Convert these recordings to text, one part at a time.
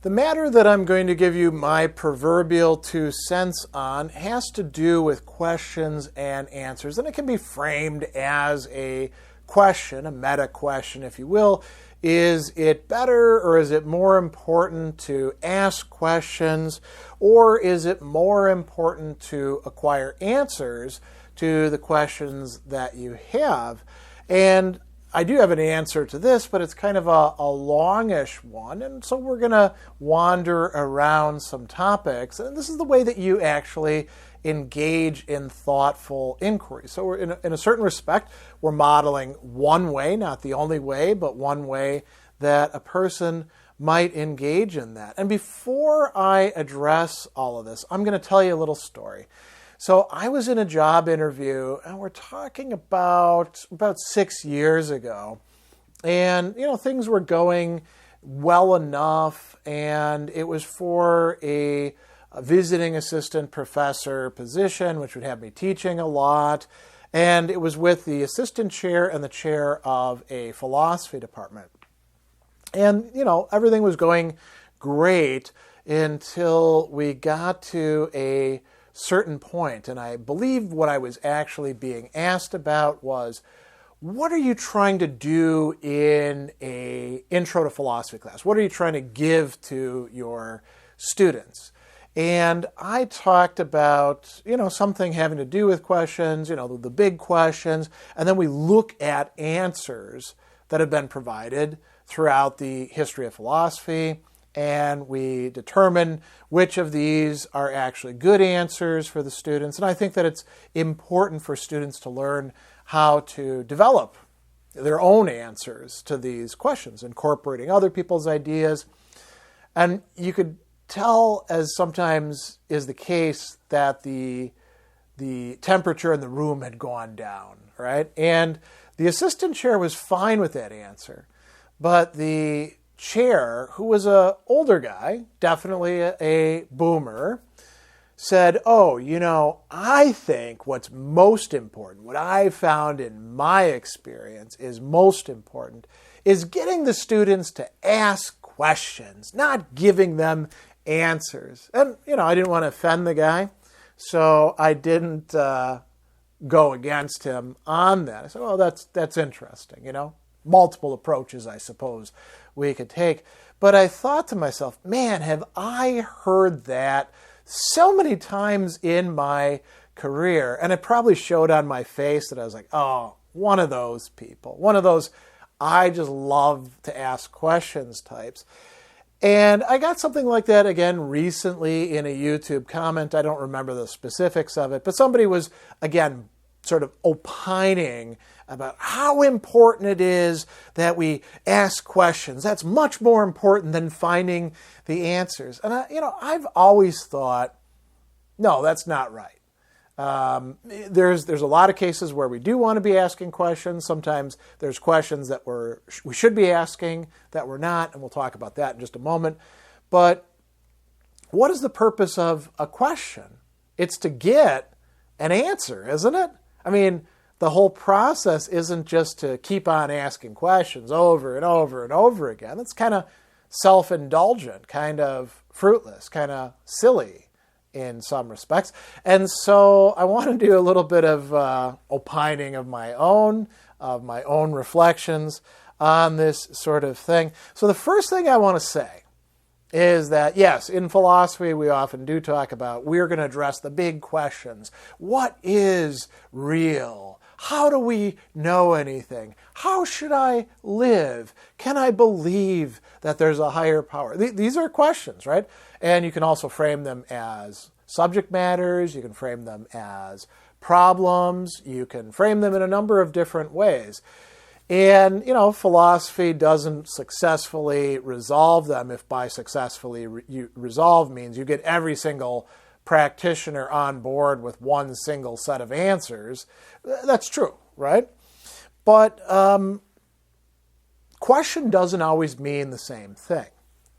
The matter that I'm going to give you my proverbial 2 cents on has to do with questions and answers, and it can be framed as a question, a meta question, if you will. Is it better or is it more important to ask questions, or is it more important to acquire answers to the questions that you have? And I do have an answer to this, but it's kind of a longish one, and so we're going to wander around some topics, and this is the way that you actually engage in thoughtful inquiry. So we're in a certain respect, we're modeling one way, not the only way, but one way that a person might engage in that. And before I address all of this, I'm going to tell you a little story. So I was in a job interview, and we're talking about 6 years ago, and things were going well enough, and it was for a visiting assistant professor position, which would have me teaching a lot, and it was with the assistant chair and the chair of a philosophy department. And everything was going great until we got to a certain point, and I believe what I was actually being asked about was, what are you trying to do in a intro to philosophy class? What are you trying to give to your students? And I talked about, something having to do with questions, the big questions, and then we look at answers that have been provided throughout the history of philosophy, and we determine which of these are actually good answers for the students. And I think that it's important for students to learn how to develop their own answers to these questions, incorporating other people's ideas. And you could tell, as sometimes is the case, that the temperature in the room had gone down, right? And the assistant chair was fine with that answer, but the chair, who was an older guy, definitely a boomer, said, I think what's most important, what I found in my experience is most important, is getting the students to ask questions, not giving them answers. And, I didn't want to offend the guy, so I didn't go against him on that. I said, well, that's interesting, multiple approaches, I suppose, we could take. But I thought to myself, man, have I heard that so many times in my career. And it probably showed on my face that I was like, oh, one of those people, one of those I just love to ask questions types. And I got something like that again recently in a YouTube comment. I don't remember the specifics of it, but somebody was, again, sort of opining about how important it is that we ask questions. That's much more important than finding the answers. And I've always thought, no, that's not right. There's a lot of cases where we do want to be asking questions. Sometimes there's questions that we should be asking that we're not, and we'll talk about that in just a moment. But what is the purpose of a question? It's to get an answer, isn't it? I mean, the whole process isn't just to keep on asking questions over and over and over again. It's kind of self-indulgent, kind of fruitless, kind of silly in some respects. And so I want to do a little bit of opining of my own reflections on this sort of thing. So the first thing I want to say is that, yes, in philosophy we often do talk about, we're going to address the big questions. What is real? How do we know anything? How should I live? Can I believe that there's a higher power? These are questions, right? And you can also frame them as subject matters. You can frame them as problems. You can frame them in a number of different ways. And, philosophy doesn't successfully resolve them if by successfully resolve means you get every single practitioner on board with one single set of answers. That's true, right? But question doesn't always mean the same thing.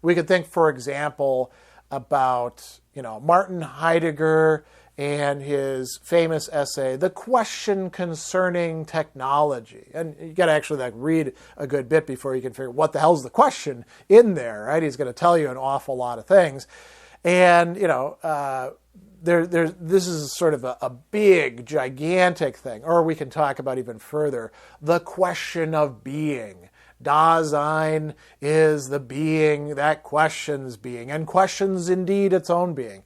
We could think, for example, about Martin Heidegger and his famous essay, The Question Concerning Technology. And you got to actually read a good bit before you can figure what the hell's the question in there, right? He's going to tell you an awful lot of things. And, this is sort of a big, gigantic thing. Or we can talk about even further, the question of being. Dasein is the being that questions being, and questions indeed its own being.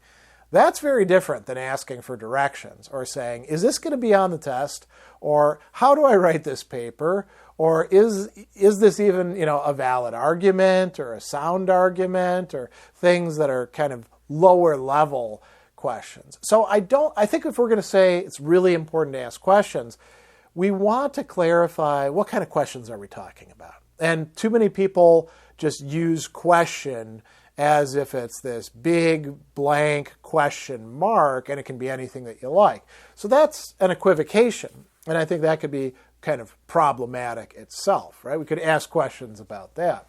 That's very different than asking for directions or saying, is this going to be on the test? Or how do I write this paper? Or is this even, a valid argument or a sound argument, or things that are kind of lower level questions. So I think if we're going to say it's really important to ask questions, we want to clarify what kind of questions are we talking about. And too many people just use question as if it's this big blank question mark, and it can be anything that you like. So that's an equivocation, and I think that could be kind of problematic itself, right? We could ask questions about that.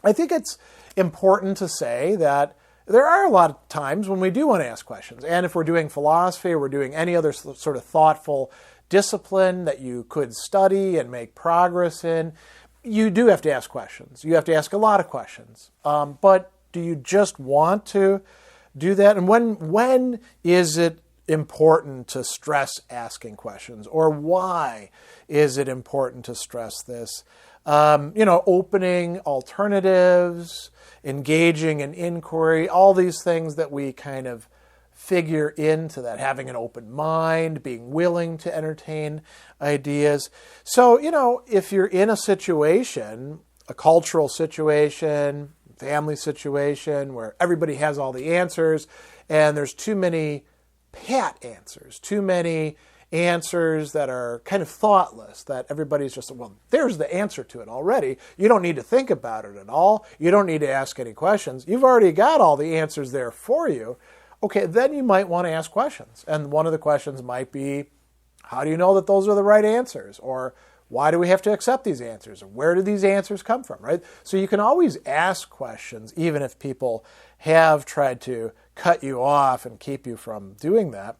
I think it's important to say that there are a lot of times when we do want to ask questions, and if we're doing philosophy or we're doing any other sort of thoughtful discipline that you could study and make progress in, you do have to ask questions. You have to ask a lot of questions. But do you just want to do that? And when is it important to stress asking questions? Or why is it important to stress this? Opening alternatives, engaging in inquiry, all these things that we kind of figure into that, having an open mind, being willing to entertain ideas. So, if you're in a situation, a cultural situation, family situation, where everybody has all the answers and there's too many pat answers, too many answers that are kind of thoughtless, that everybody's just, well, there's the answer to it already. You don't need to think about it at all. You don't need to ask any questions. You've already got all the answers there for you. Okay, then you might want to ask questions. And one of the questions might be, how do you know that those are the right answers? Or why do we have to accept these answers? Or where do these answers come from, right? So you can always ask questions, even if people have tried to cut you off and keep you from doing that.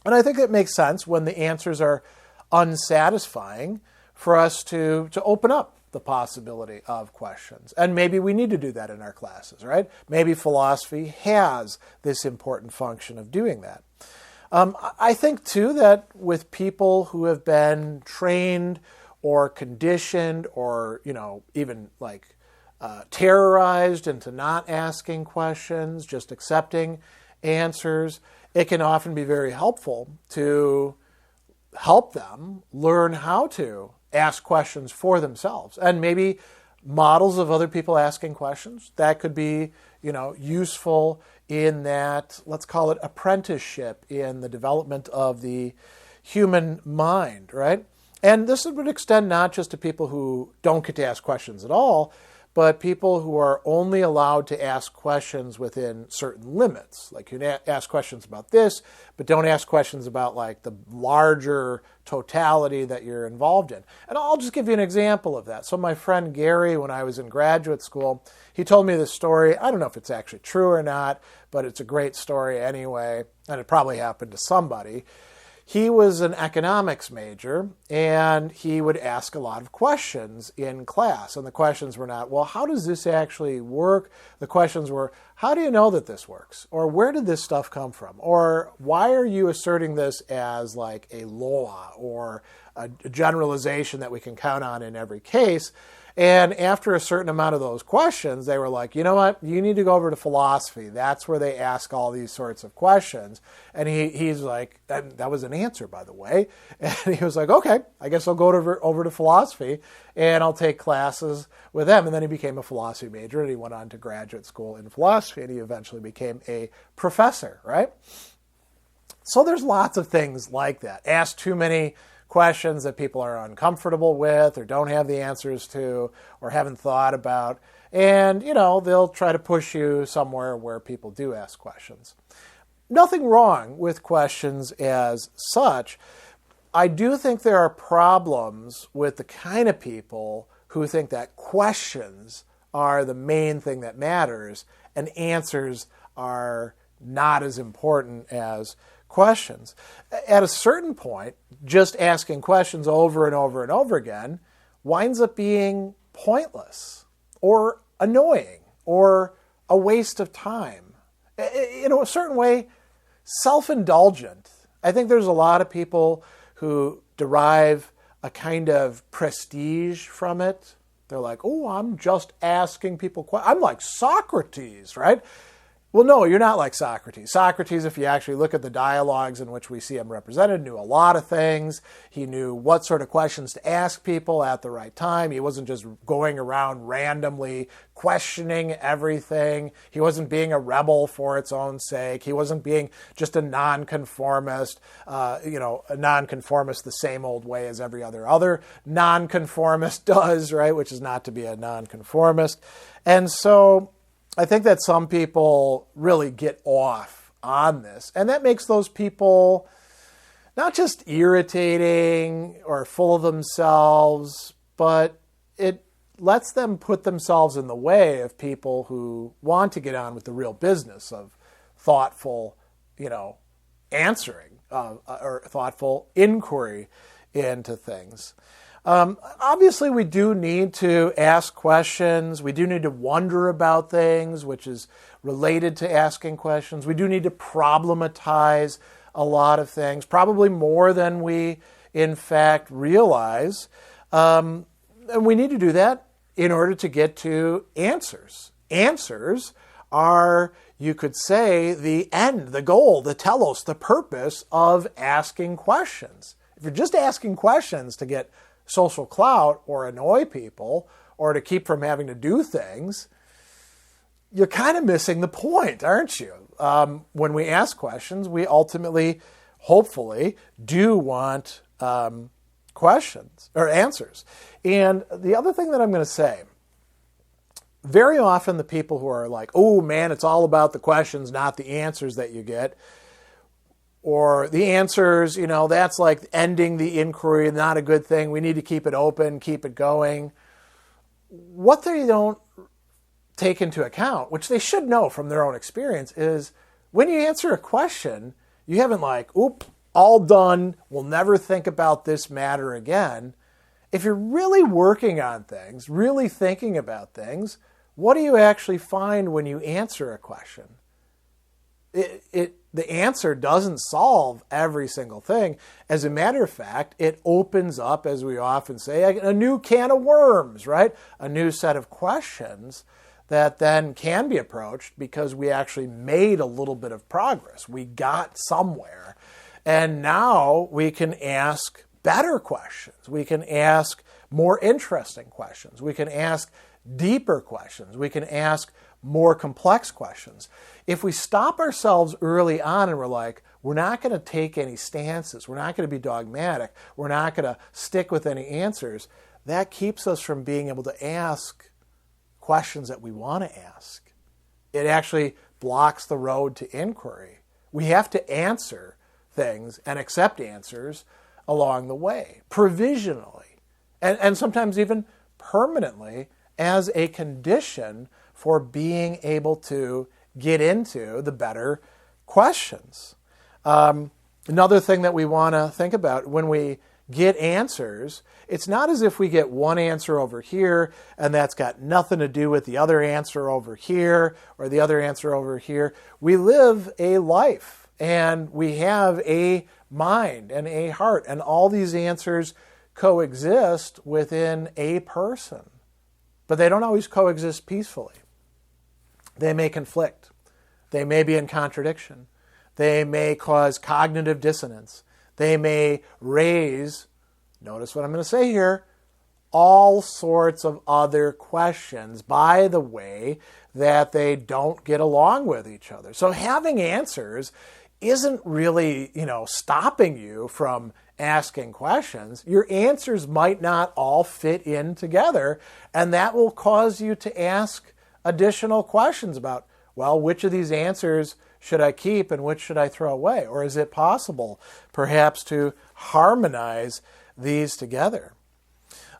And I think it makes sense when the answers are unsatisfying for us to open up the possibility of questions. And maybe we need to do that in our classes, right? Maybe philosophy has this important function of doing that. I think, too, that with people who have been trained or conditioned or, even terrorized into not asking questions, just accepting answers, it can often be very helpful to help them learn how to ask questions for themselves. And maybe models of other people asking questions, that could be, useful in that, let's call it apprenticeship in the development of the human mind, right? And this would extend not just to people who don't get to ask questions at all, but people who are only allowed to ask questions within certain limits. Like you can ask questions about this, but don't ask questions about the larger totality that you're involved in. And I'll just give you an example of that. So my friend Gary, when I was in graduate school, he told me this story. I don't know if it's actually true or not, but it's a great story anyway, and it probably happened to somebody. He was an economics major, and he would ask a lot of questions in class. And the questions were not, well, how does this actually work? The questions were, how do you know that this works? Or where did this stuff come from? Or why are you asserting this as a law or a generalization that we can count on in every case? And after a certain amount of those questions, they were like, you know what? You need to go over to philosophy. That's where they ask all these sorts of questions. And he's like, that was an answer, by the way. And he was like, okay, I guess I'll go over to philosophy and I'll take classes with them. And then he became a philosophy major and he went on to graduate school in philosophy and he eventually became a professor, right? So there's lots of things like that. Ask too many questions that people are uncomfortable with or don't have the answers to or haven't thought about. And, they'll try to push you somewhere where people do ask questions. Nothing wrong with questions as such. I do think there are problems with the kind of people who think that questions are the main thing that matters and answers are not as important as questions. At a certain point, just asking questions over and over and over again winds up being pointless or annoying or a waste of time. In a certain way, self-indulgent. I think there's a lot of people who derive a kind of prestige from it. They're like, oh, I'm just asking people questions. I'm like Socrates, right? Well, no, you're not like Socrates. Socrates, if you actually look at the dialogues in which we see him represented, knew a lot of things. He knew what sort of questions to ask people at the right time. He wasn't just going around randomly questioning everything. He wasn't being a rebel for its own sake. He wasn't being just a nonconformist, a nonconformist the same old way as every other nonconformist does, right? Which is not to be a nonconformist. And so I think that some people really get off on this, and that makes those people not just irritating or full of themselves, but it lets them put themselves in the way of people who want to get on with the real business of thoughtful, answering or thoughtful inquiry into things. Obviously, we do need to ask questions. We do need to wonder about things, which is related to asking questions. We do need to problematize a lot of things, probably more than we, in fact, realize. And we need to do that in order to get to answers. Answers are, you could say, the end, the goal, the telos, the purpose of asking questions. If you're just asking questions to get social clout or annoy people or to keep from having to do things, you're kind of missing the point, aren't you? When we ask questions, we ultimately, hopefully, do want questions or answers. And the other thing that I'm going to say, very often the people who are like, oh man, it's all about the questions, not the answers that you get, or the answers, that's like ending the inquiry, not a good thing. We need to keep it open, keep it going. What they don't take into account, which they should know from their own experience, is when you answer a question, you haven't all done, we'll never think about this matter again. If you're really working on things, really thinking about things, what do you actually find when you answer a question? The answer doesn't solve every single thing. As a matter of fact, it opens up, as we often say, a new can of worms, right? A new set of questions that then can be approached because we actually made a little bit of progress. We got somewhere. And now we can ask better questions. We can ask more interesting questions. We can ask deeper questions. We can ask more complex questions. If we stop ourselves early on and we're like, we're not going to take any stances, we're not going to be dogmatic, we're not going to stick with any answers, that keeps us from being able to ask questions that we want to ask. It actually blocks the road to inquiry. We have to answer things and accept answers along the way, provisionally, and sometimes even permanently, as a condition for being able to get into the better questions. Another thing that we want to think about when we get answers, it's not as if we get one answer over here and that's got nothing to do with the other answer over here or the other answer over here. We live a life and we have a mind and a heart, and all these answers coexist within a person. But they don't always coexist peacefully. They may conflict. They may be in contradiction. They may cause cognitive dissonance. They may raise, notice what I'm going to say here, all sorts of other questions by the way that they don't get along with each other. So having answers isn't really, stopping you from asking questions. Your answers might not all fit in together, and that will cause you to ask additional questions about, which of these answers should I keep and which should I throw away? Or is it possible, perhaps, to harmonize these together?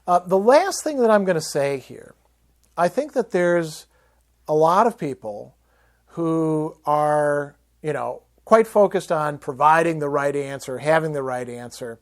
The last thing that I'm going to say here, I think that there's a lot of people who are quite focused on providing the right answer, having the right answer.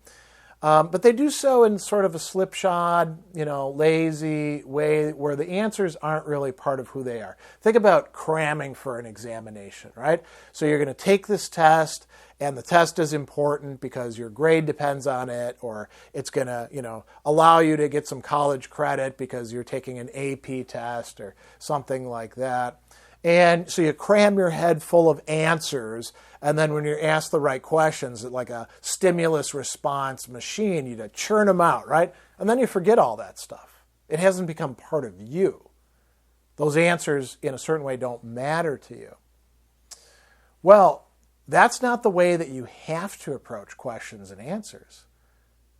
But they do so in sort of a slipshod, lazy way where the answers aren't really part of who they are. Think about cramming for an examination, right? So you're going to take this test, and the test is important because your grade depends on it, or it's going to, allow you to get some college credit because you're taking an AP test or something like that. And so you cram your head full of answers, and then when you're asked the right questions, like a stimulus response machine, you churn them out, right? And then you forget all that stuff. It hasn't become part of you. Those answers, in a certain way, don't matter to you. Well, that's not the way that you have to approach questions and answers.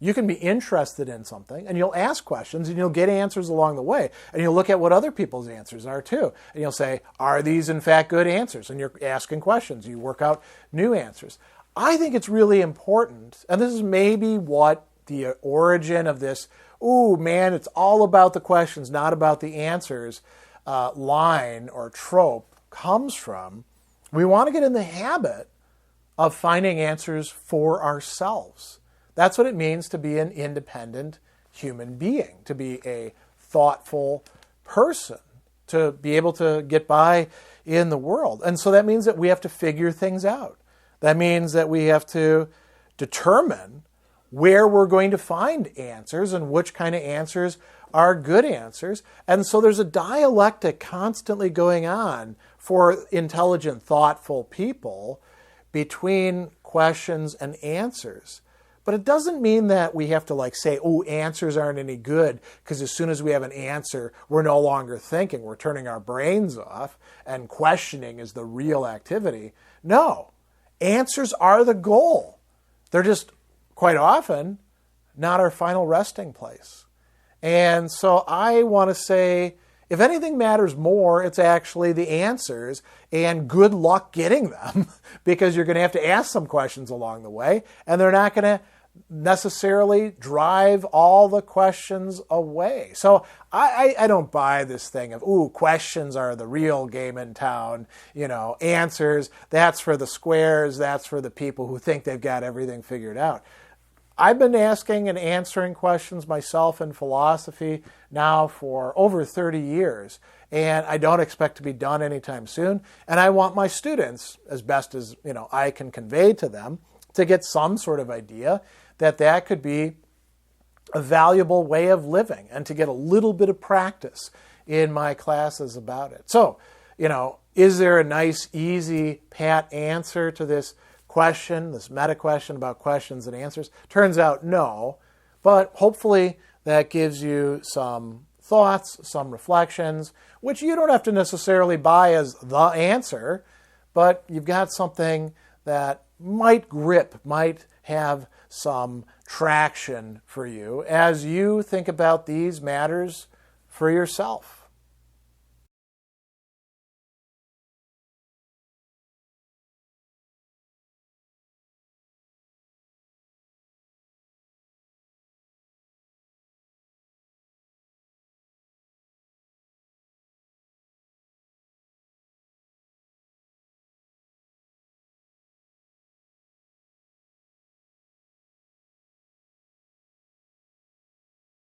You can be interested in something, and you'll ask questions, and you'll get answers along the way. And you'll look at what other people's answers are, too. And you'll say, are these, in fact, good answers? And you're asking questions. You work out new answers. I think it's really important, and this is maybe what the origin of this, ooh, man, it's all about the questions, not about the answers, line or trope comes from. We want to get in the habit of finding answers for ourselves. That's what it means to be an independent human being, to be a thoughtful person, to be able to get by in the world. And so that means that we have to figure things out. That means that we have to determine where we're going to find answers and which kind of answers are good answers. And so there's a dialectic constantly going on for intelligent, thoughtful people between questions and answers. But it doesn't mean that we have to say, oh, answers aren't any good, because as soon as we have an answer, we're no longer thinking. We're turning our brains off, and questioning is the real activity. No, answers are the goal. They're just, quite often, not our final resting place. And so I want to say, if anything matters more, it's actually the answers, and good luck getting them, because you're going to have to ask some questions along the way, and they're not going to necessarily drive all the questions away. So I don't buy this thing of, ooh, questions are the real game in town, answers, that's for the squares, that's for the people who think they've got everything figured out. I've been asking and answering questions myself in philosophy now for over 30 years, and I don't expect to be done anytime soon. And I want my students, as best as I can convey to them, to get some sort of idea that could be a valuable way of living, and to get a little bit of practice in my classes about it. So, is there a nice, easy, pat answer to this question, this meta question about questions and answers? Turns out no, but hopefully that gives you some thoughts, some reflections, which you don't have to necessarily buy as the answer, but you've got something that might grip, might have some traction for you as you think about these matters for yourself.